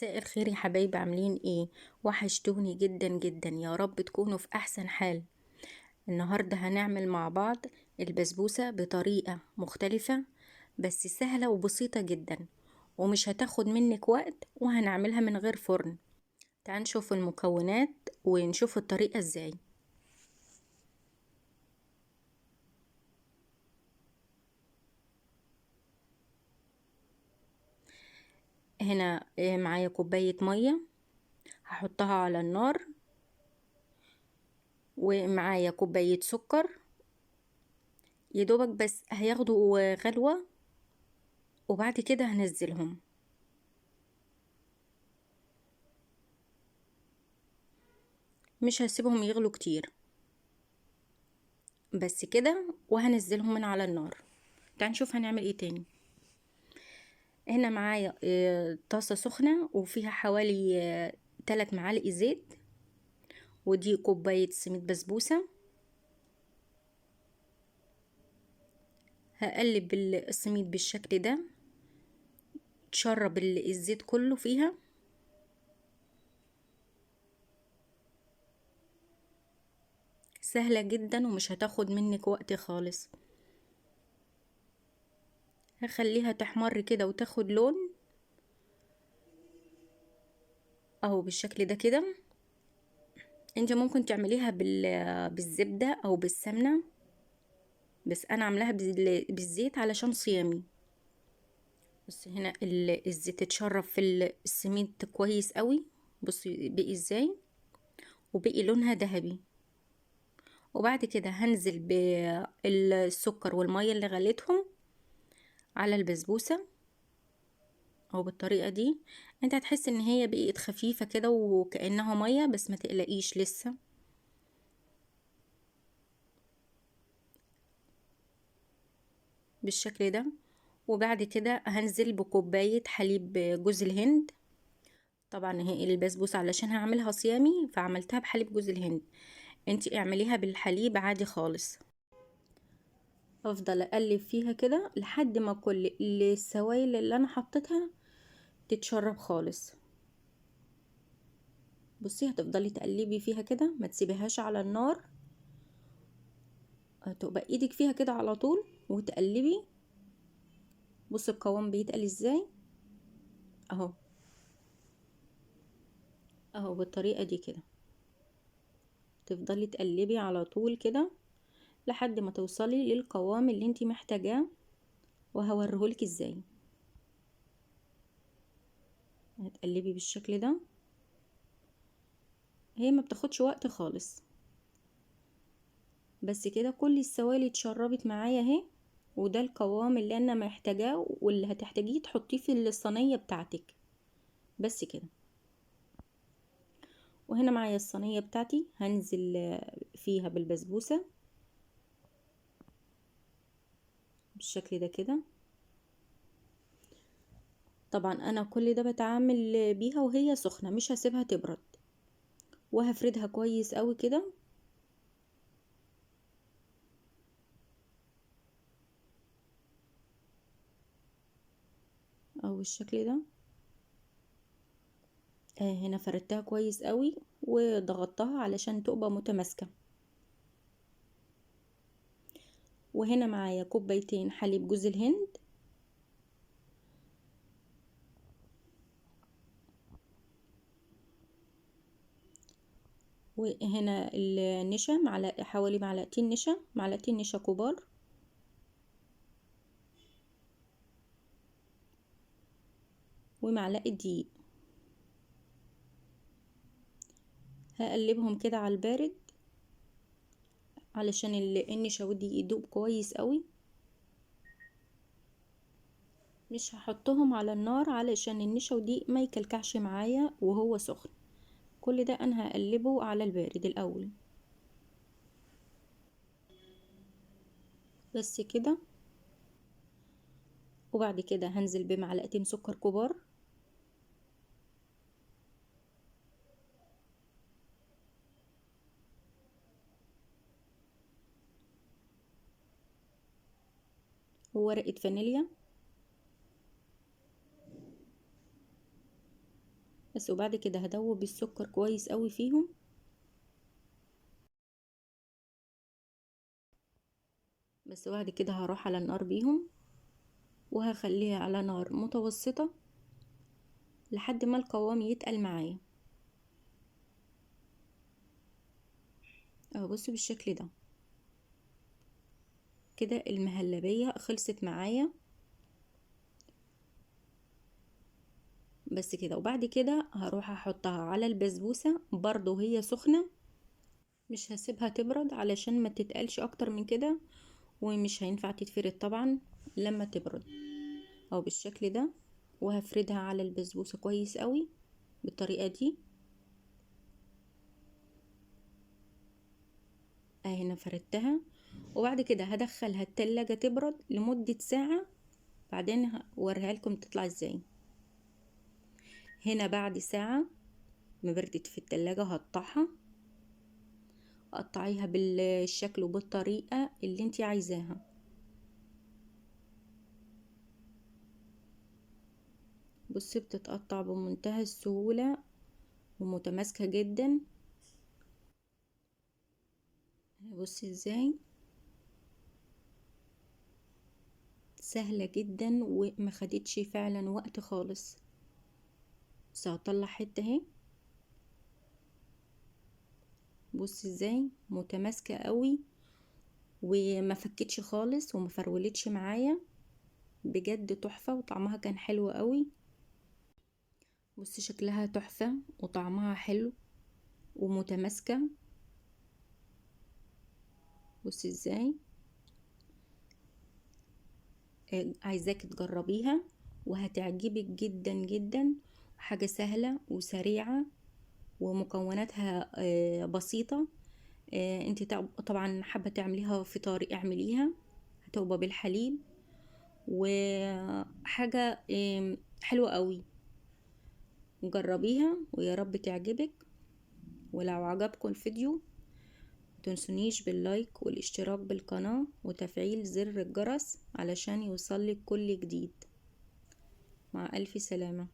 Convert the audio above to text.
مساء الخير يا حبايبي، عاملين ايه؟ وحشتوني جدا جدا، يا رب تكونوا في احسن حال. النهاردة هنعمل مع بعض البسبوسة بطريقة مختلفة، بس سهلة وبسيطة جدا، ومش هتاخد منك وقت، وهنعملها من غير فرن. تعال نشوف المكونات ونشوف الطريقة ازاي. هنا معايا كوباية مية هحطها على النار، ومعايا كوباية سكر يدوبك بس هياخدوا غلوة، وبعد كده هنزلهم. مش هسيبهم يغلوا كتير، بس كده، وهنزلهم من على النار. تعال نشوف هنعمل ايه تاني. هنا معايا طاسة سخنة وفيها حوالي 3 معالق زيت، ودي كوباية سميد بسبوسة. هقلب السميد بالشكل ده، تشرب الزيت كله فيها. سهلة جدا ومش هتاخد منك وقت خالص. هخليها تحمر كده وتاخد لون اهو بالشكل ده كده. انت ممكن تعمليها بالزبدة او بالسمنة، بس انا عاملاها بالزيت علشان صيامي. بس هنا الزيت اتشرب في السميد كويس قوي. بصي بقي ازاي، وبقي لونها ذهبي. وبعد كده هنزل بالسكر والمية اللي غليتهم على البسبوسة، او بالطريقة دي. انت هتحس ان هي بقيت خفيفة كده وكأنها مية، بس ما تقلقيش لسه. بالشكل ده. وبعد كده هنزل بكوباية حليب جوز الهند. طبعا هي البسبوسة علشان هعملها صيامي فعملتها بحليب جوز الهند، انتي اعمليها بالحليب عادي خالص. افضل اقلب فيها كده لحد ما كل السوائل اللي انا حطيتها تتشرب خالص. بصي هتفضلي تقلبي فيها كده، ما تسيبيهاش على النار، تبقى ايدك فيها كده على طول وتقلبي. بصي القوام بيتقل ازاي اهو، اهو بالطريقة دي كده. تفضلي تقلبي على طول كده لحد ما توصلي للقوام اللي انتي محتاجاه، وهوريهولك ازاي. هتقلبي بالشكل ده، هي ما بتاخدش وقت خالص. بس كده كل السوائل اتشربت معايا اهي، وده القوام اللي انا محتاجاه واللي هتحتاجيه تحطيه في الصينية بتاعتك. بس كده. وهنا معايا الصينية بتاعتي هنزل فيها بالبسبوسة بالشكل ده كده. طبعا انا كل ده بتعامل بيها وهي سخنة، مش هسيبها تبرد، وهفردها كويس قوي كده. او بالشكل ده. هنا فردتها كويس قوي وضغطتها علشان تبقى متماسكة. وهنا معايا كوبايتين حليب جوز الهند، وهنا النشا حوالي معلقتين نشا كبار، ومعلقة دقيق. هقلبهم كده على البارد علشان النشا والدقيق يدوب كويس قوي. مش هحطهم على النار علشان النشا والدقيق ما يكلكعش معايا وهو سخن. كل ده انا هقلبه على البارد الاول. بس كده. وبعد كده هنزل بمعلقتين سكر كبار، وورقة فانيليا، بس. وبعد كده هدوب السكر كويس قوي فيهم. بس بعد كده هروح على النار بيهم، وهخليها على نار متوسطة لحد ما القوام يتقل معايا اهو. بصوا بالشكل ده كده المهلبية خلصت معايا. بس كده. وبعد كده هروح احطها على البسبوسة برضو هي سخنة، مش هسيبها تبرد علشان ما تتقلش اكتر من كده، ومش هينفع تتفرد طبعا لما تبرد. او بالشكل ده. وهفردها على البسبوسة كويس قوي بالطريقة دي. اهي انا فردتها. وبعد كده هدخلها التلاجة تبرد لمدة ساعة، بعدين هوريها لكم تطلع ازاي. هنا بعد ساعة ما بردت في التلاجة هقطعها. قطعيها بالشكل وبالطريقة اللي انتي عايزاها. بصي بتتقطع بمنتهى السهولة ومتماسكة جدا. بصي ازاي سهلة جدا وما خدتش فعلا وقت خالص. بس هطلع حتة اهي. بصي ازاي متماسكة قوي وما فكتش خالص وما فرولتش معايا. بجد تحفة وطعمها كان حلو قوي. بصي شكلها تحفة وطعمها حلو ومتماسكة. بصي ازاي. عايزاك تجربيها وهتعجبك جدا جدا. حاجة سهلة وسريعة ومكوناتها بسيطة. انت طبعا حابة تعمليها فطار اعمليها. هتبقى بالحليب وحاجة حلوة قوي. جربيها ويا رب تعجبك. ولو عجبكم الفيديو متنسونيش باللايك والاشتراك بالقناة وتفعيل زر الجرس علشان يوصلك كل جديد. مع ألف سلامة.